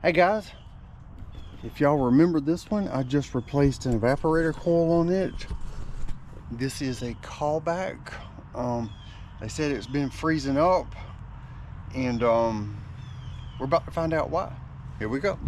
Hey guys, if y'all remember this one, I just replaced an evaporator coil on it. This is a callback. They said it's been freezing up, and we're about to find out why. Here we go.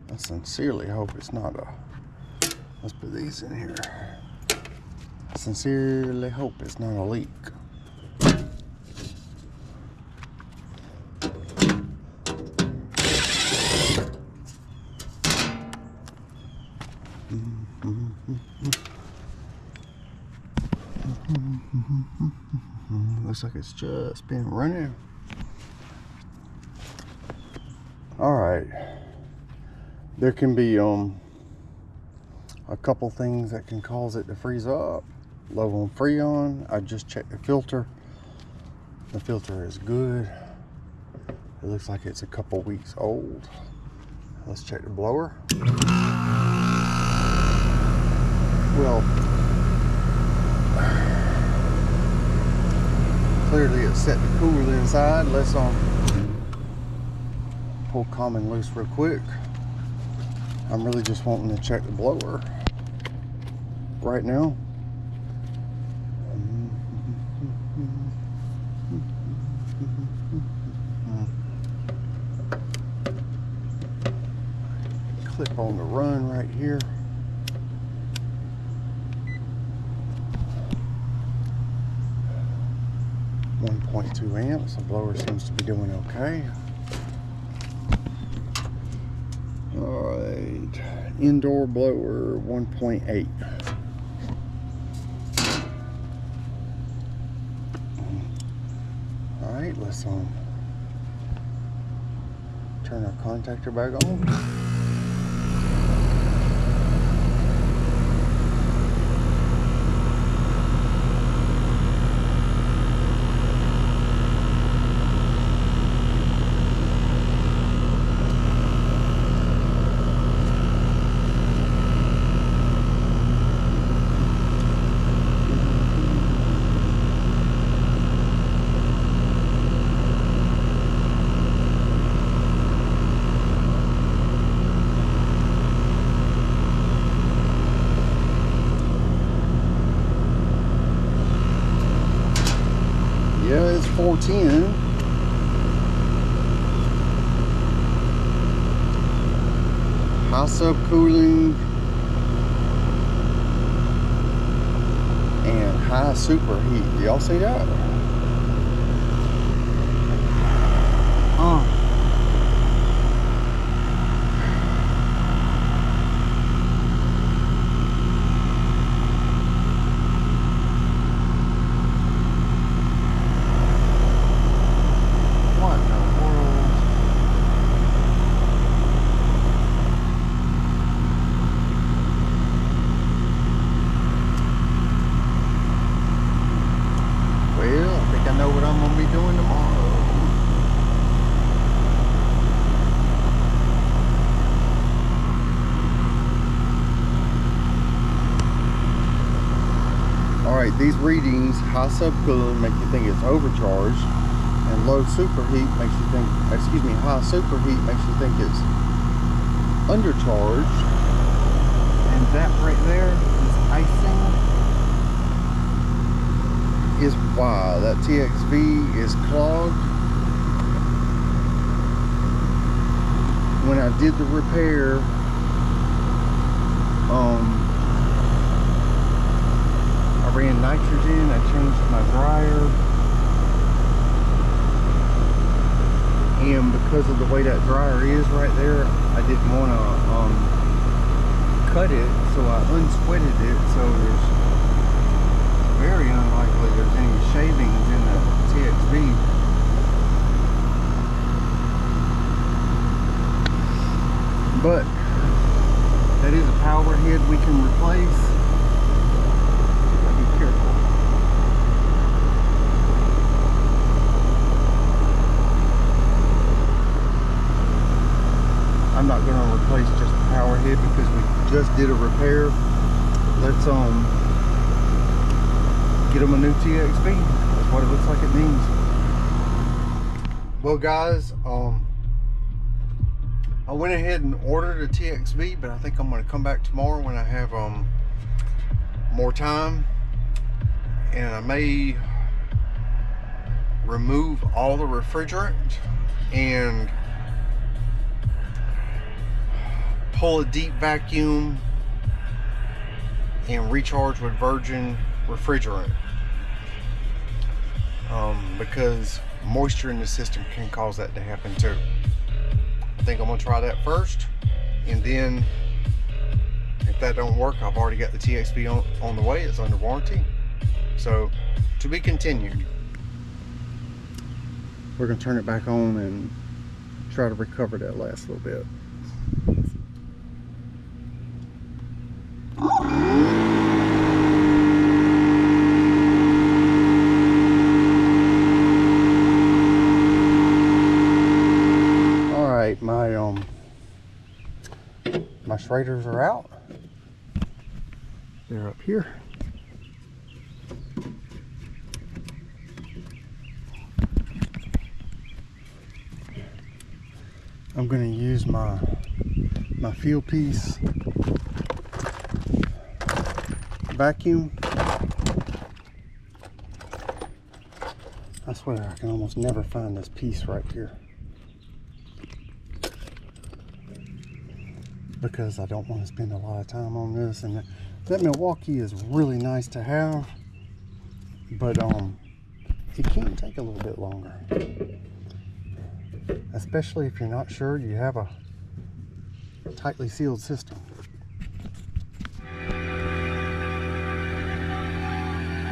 I sincerely hope it's not a, let's put these in here. I sincerely hope it's not a leak. Looks like it's just been running. All right, there can be a couple things that can cause it to freeze up. Low on Freon. I just checked the filter. The filter is good. It looks like it's a couple weeks old. Let's check the blower. Well, clearly it's set to cool inside. Let's pull common loose real quick. I'm really just wanting to check the blower right now. Clip on the run right here. .2 amps. The blower seems to be doing okay. Alright, indoor blower 1.8. Alright, let's turn our contactor back on. Yeah, it's 410. High subcooling and high superheat. Y'all see that? I know what I'm going to be doing tomorrow. Alright, these readings, high subcooling make you think it's overcharged, and low superheat makes you think, excuse me, high superheat makes you think it's undercharged. And that right there is icing. Is why that TXV is clogged. When I did the repair, I ran nitrogen, I changed my dryer, and because of the way that dryer is right there, I didn't want to cut it, so I unsweated it, so there's very unlikely there's any shavings in the TXV. But that is a power head we can replace. Gotta be careful. I'm not going to replace just the power head because we just did a repair. Let's get them a new TXB. That's what it looks like it needs. Well guys, I went ahead and ordered a TXB, but I think I'm going to come back tomorrow when I have more time, and I may remove all the refrigerant and pull a deep vacuum and recharge with virgin refrigerant, because moisture in the system can cause that to happen too. I think I'm gonna try that first, and then if that don't work, I've already got the TXB on the way. It's under warranty, so to be continued. We're gonna turn it back on and try to recover that last little bit. My Schraders are out. They're up here. I'm going to use my field piece vacuum. I swear I can almost never find this piece right here, because I don't want to spend a lot of time on this. And that Milwaukee is really nice to have, but it can take a little bit longer, especially if you're not sure you have a tightly sealed system.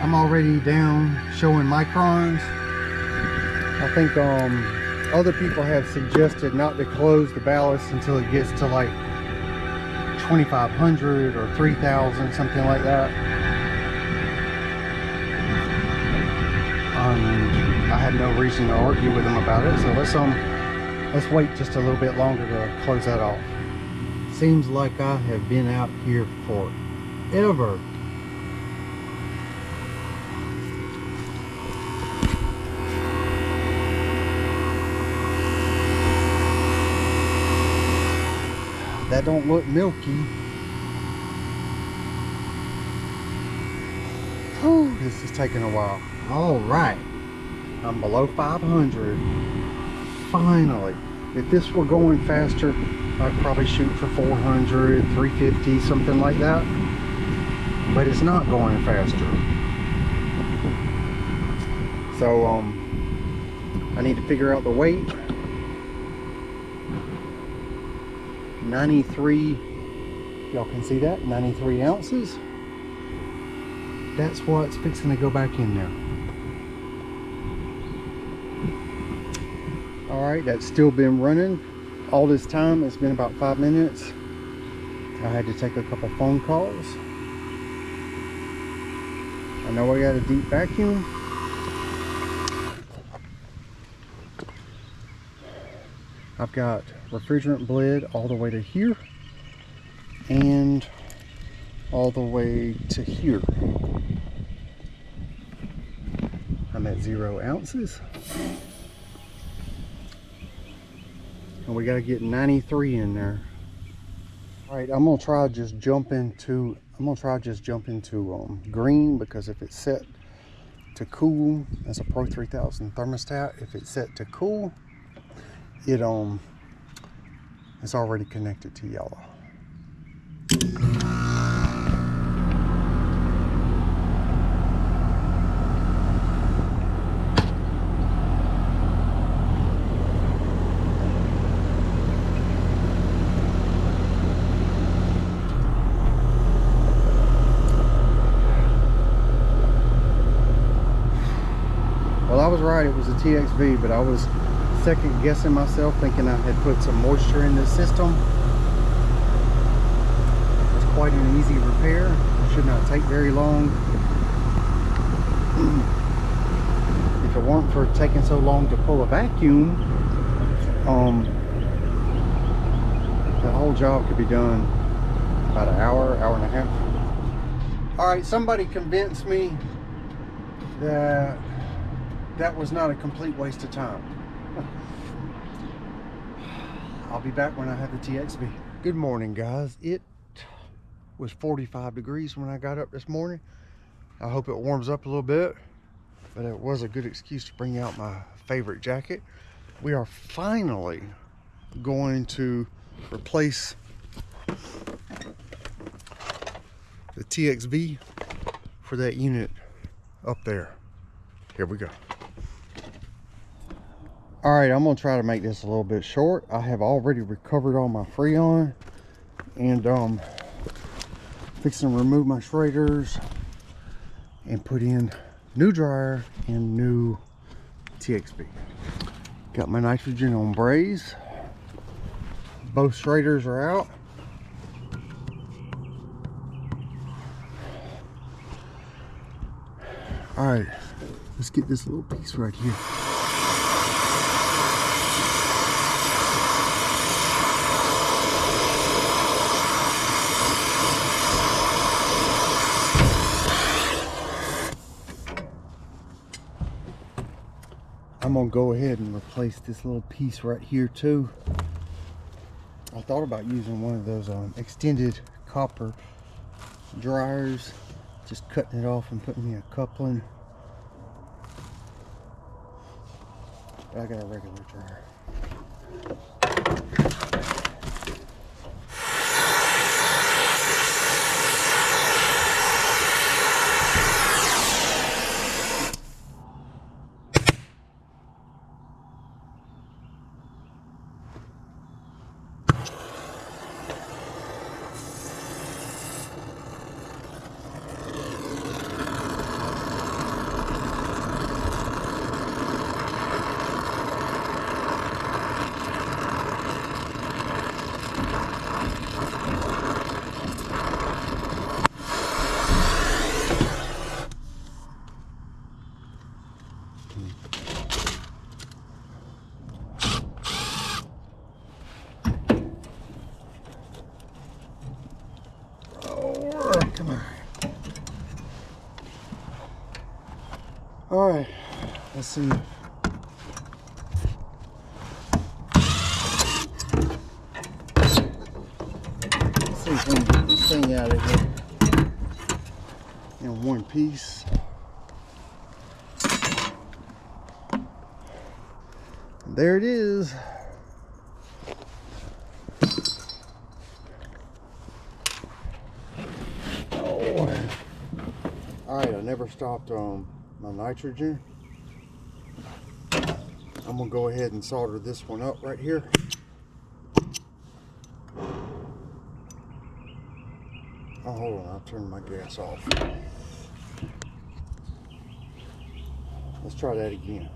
I'm already down showing microns. I think other people have suggested not to close the ballast until it gets to like 2,500 or 3,000, something like that. I had no reason to argue with them about it, so let's wait just a little bit longer to close that off. Seems like I have been out here forever. That don't look milky. Oh, this is taking a while. All right, I'm below 500. Finally. If this were going faster, I'd probably shoot for 400, 350, something like that. But it's not going faster. So I need to figure out the weight. 93, y'all can see that, 93 ounces. That's what's fixing to go back in there. All right, that's still been running all this time. It's been about 5 minutes. I had to take a couple phone calls. I know I got a deep vacuum. I've got refrigerant bled all the way to here and all the way to here. I'm at 0 ounces. And we got to get 93 in there. All right, I'm gonna try just jump into green, because if it's set to cool, that's a Pro 3000 thermostat. If it's set to cool, it's already connected to yellow. Well, I was right, it was a TXB, but I was second guessing myself, thinking I had put some moisture in the system. It's quite an easy repair. It should not take very long. If it weren't for taking so long to pull a vacuum, The whole job could be done about an hour, hour and a half. All right, somebody convinced me that that was not a complete waste of time. I'll be back when I have the TXB. Good morning, guys. It was 45 degrees when I got up this morning. I hope it warms up a little bit, but it was a good excuse to bring out my favorite jacket. We are finally going to replace the TXB for that unit up there. Here we go. All right, I'm gonna try to make this a little bit short. I have already recovered all my Freon and fixing to remove my shredders and put in new dryer and new TXB. Got my nitrogen on braze. Both shredders are out. All right, let's get this little piece right here. I'm gonna go ahead and replace this little piece right here too. I thought about using one of those extended copper dryers, just cutting it off and putting me a coupling. But I got a regular dryer. Come on. All right, let's see. Let's see if we can get this thing out of here in one piece. There it is. Alright, I never stopped my nitrogen. I'm gonna go ahead and solder this one up right here. Oh, hold on, I'll turn my gas off. Let's try that again.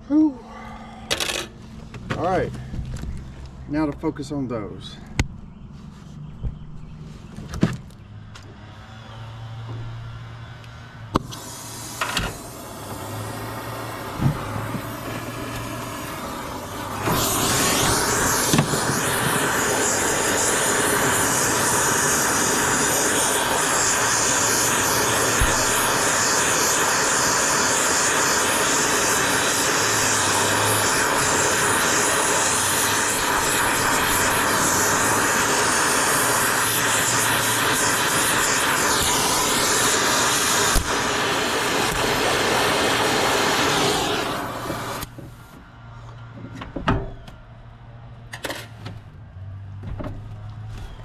Whew. All right, now to focus on those.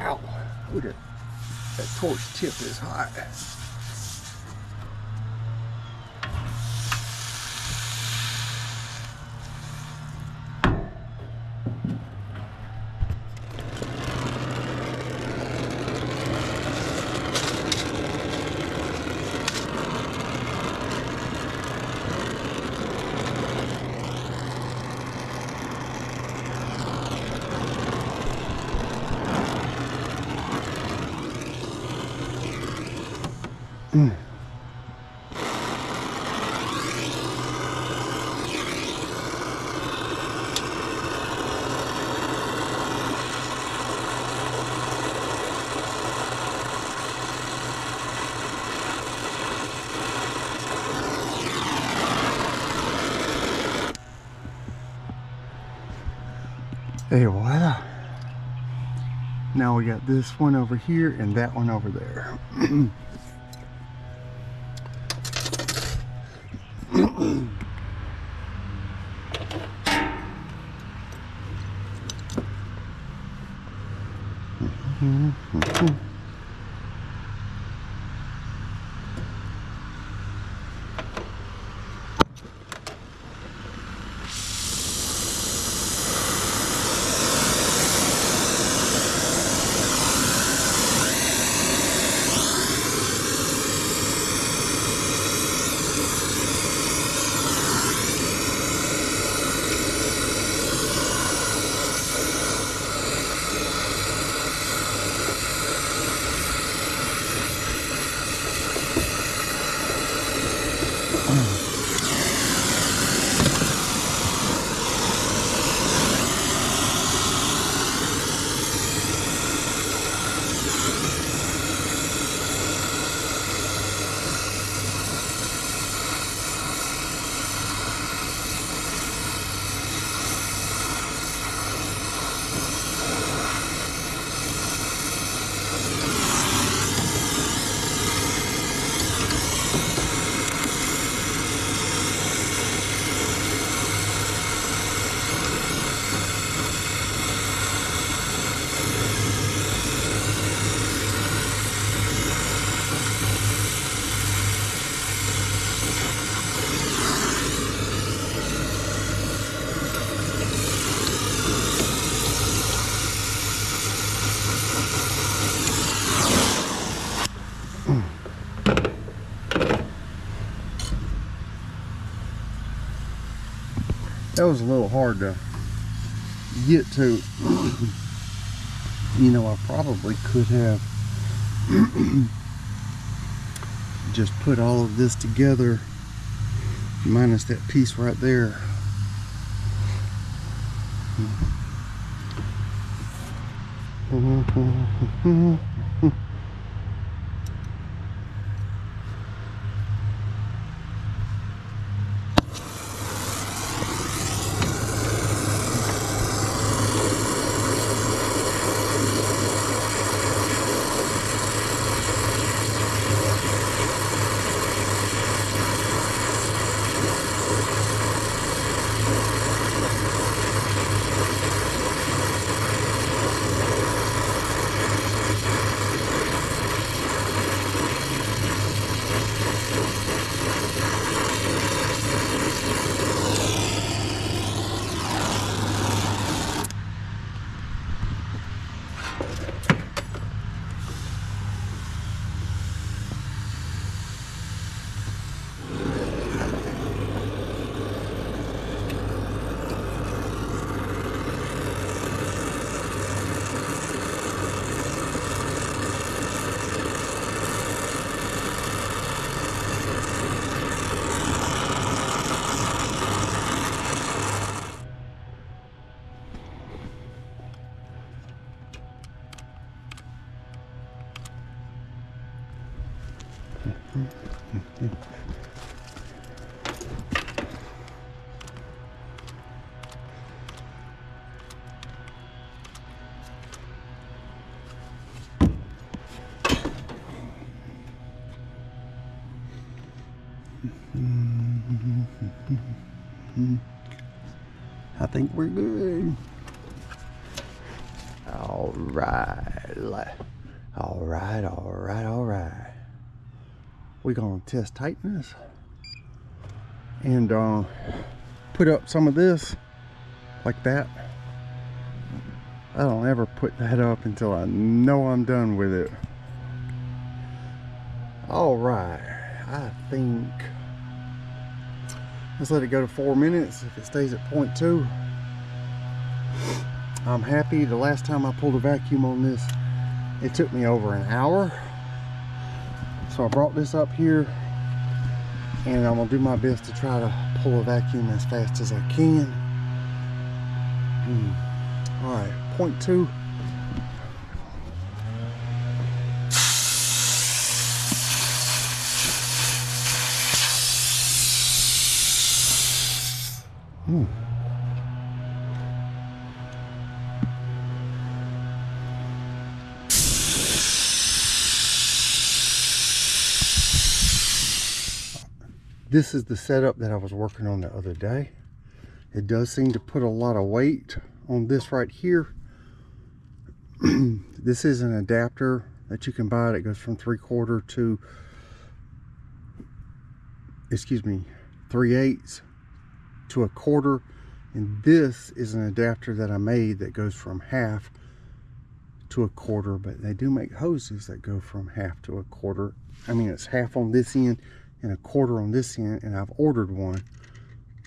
Ow. Look at that torch tip is hot. Hey, voila. Now we got this one over here and that one over there. That was a little hard to get to. You know, I probably could have just put all of this together minus that piece right there. I think we're good. All Alright. We're gonna test tightness and put up some of this like that. I don't ever put that up until I know I'm done with it. Alright, I think let's let it go to 4 minutes. If it stays at 0.2, I'm happy. The last time I pulled a vacuum on this, it took me over an hour. So I brought this up here and I'm gonna do my best to try to pull a vacuum as fast as I can. All right, 0.2. This is the setup that I was working on the other day. It does seem to put a lot of weight on this right here. This is an adapter that you can buy that goes from 3/4 to 3/8 to 1/4, and this is an adapter that I made that goes from 1/2 to 1/4, but they do make hoses that go from 1/2 to 1/4. I mean, it's 1/2 on this end and 1/4 on this end, and I've ordered one,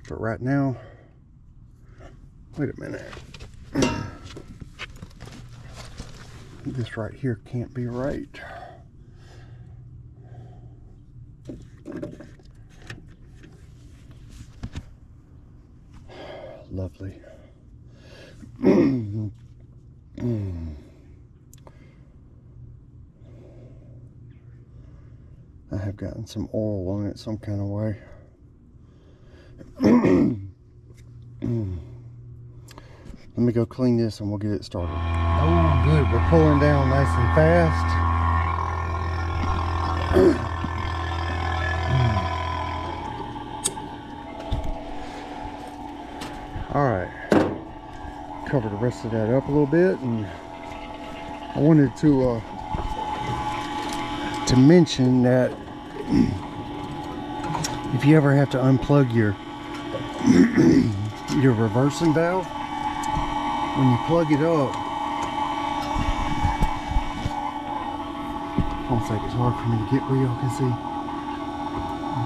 but right now, wait a minute, this right here can't be right. Lovely. I have gotten some oil on it some kind of way. Let me go clean this and we'll get it started. Oh, good. We're pulling down nice and fast. All right. Cover the rest of that up a little bit, and I wanted to mention that if you ever have to unplug your your reversing valve, when you plug it up, one second, it's hard for me to get where y'all can see.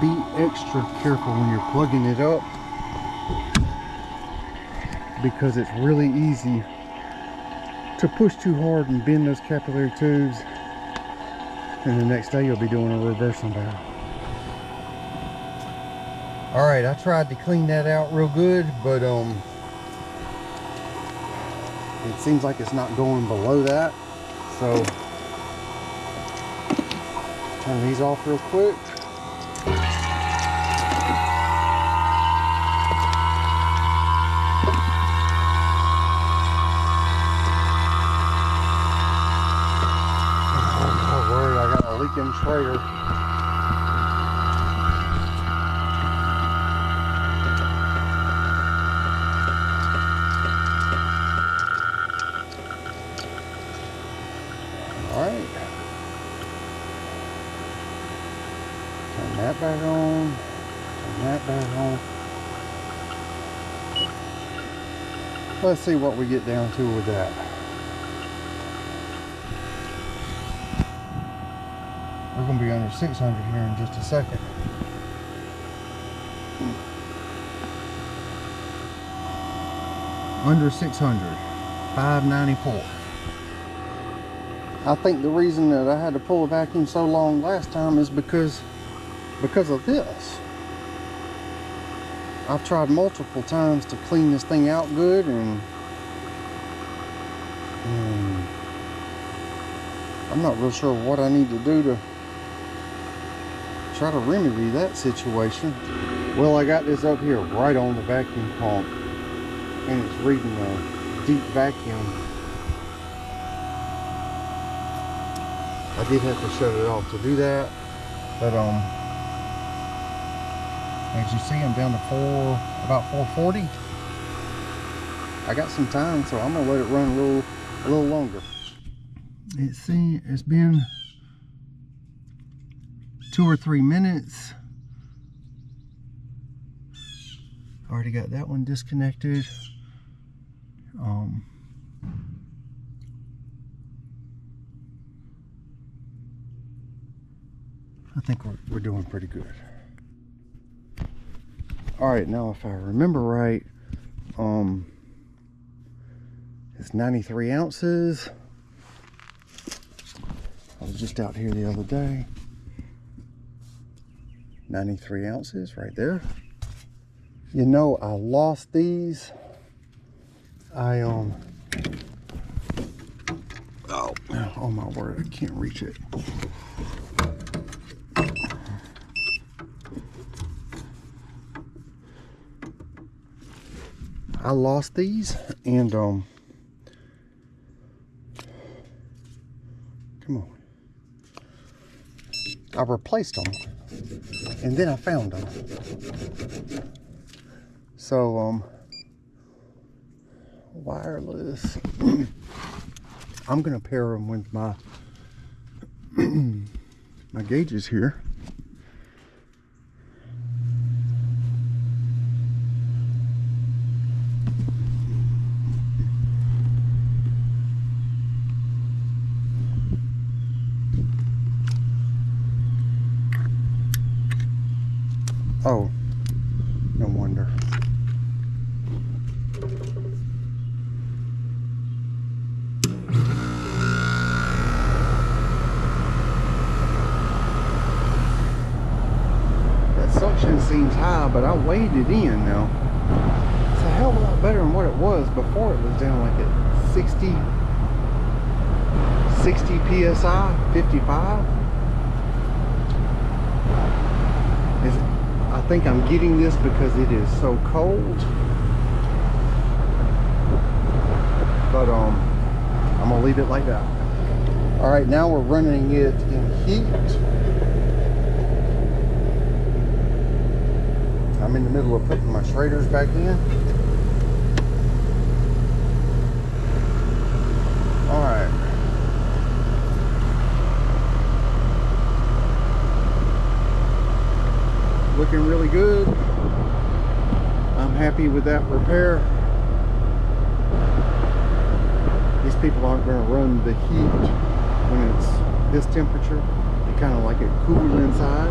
Be extra careful when you're plugging it up, because it's really easy to push too hard and bend those capillary tubes, and the next day you'll be doing a reversing valve. All right, I tried to clean that out real good, but it seems like it's not going below that. So turn these off real quick. Don't worry, I got a leaking sprayer. Alright, turn that back on, turn that back on. Let's see what we get down to with that. We're going to be under 600 here in just a second. Under 600, 594. I think the reason that I had to pull a vacuum so long last time is because of this. I've tried multiple times to clean this thing out good, and I'm not real sure what I need to do to try to remedy that situation. Well, I got this up here right on the vacuum pump, and it's reading a deep vacuum. I did have to shut it off to do that, but as you see, I'm down to about 440. I got some time, so I'm gonna let it run a little longer. It's been 2 or 3 minutes. Already got that one disconnected. I think we're doing pretty good. All right, now if I remember right, it's 93 ounces. I was just out here the other day. 93 ounces right there. You know, I lost these. Oh my word, I can't reach it. I lost these, and come on. I replaced them, and then I found them. So wireless. I'm gonna pair them with my my gauges here. Oh, no wonder. That suction seems high, but I weighed it in now. It's a hell of a lot better than what it was before. It was down like at 60 psi, 55. I think I'm getting this because it is so cold. But I'm gonna leave it like that. All right, now we're running it in heat. I'm in the middle of putting my shraders back in. All right. Looking really good. I'm happy with that repair. These people aren't going to run the heat when it's this temperature. They kind of like it cool inside.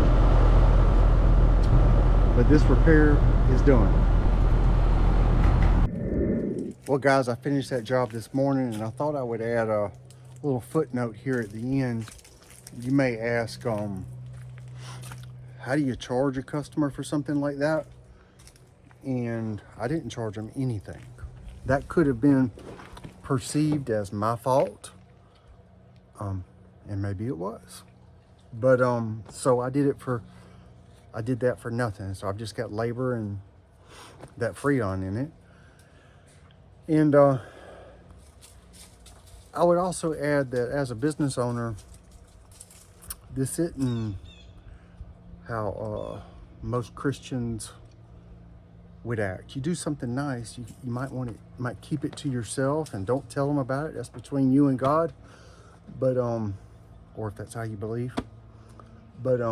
But this repair is done. Well guys, I finished that job this morning, and I thought I would add a little footnote here at the end. You may ask, how do you charge a customer for something like that? And I didn't charge them anything. That could have been perceived as my fault, and maybe it was. But so I did that for nothing. So I've just got labor and that Freon in it. And I would also add that as a business owner, this isn't how most Christians would act. You do something nice, you might keep it to yourself and don't tell them about it. That's between you and God. But or if that's how you believe. But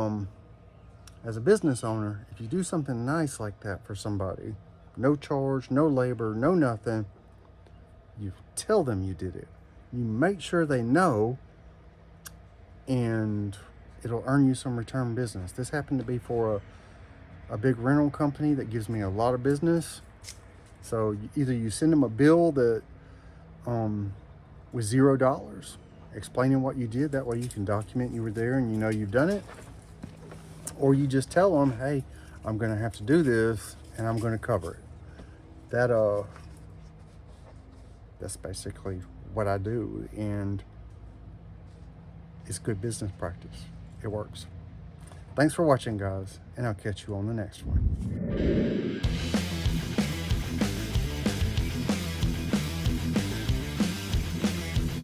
as a business owner, if you do something nice like that for somebody, no charge, no labor, no nothing, you tell them you did it. You make sure they know, and it'll earn you some return business. This happened to be for a big rental company that gives me a lot of business. So either you send them a bill that was $0, explaining what you did. That way you can document you were there and you know you've done it. Or you just tell them, hey, I'm gonna have to do this and I'm gonna cover it. That's basically what I do, and it's good business practice. It works. Thanks for watching, guys, and I'll catch you on the next one.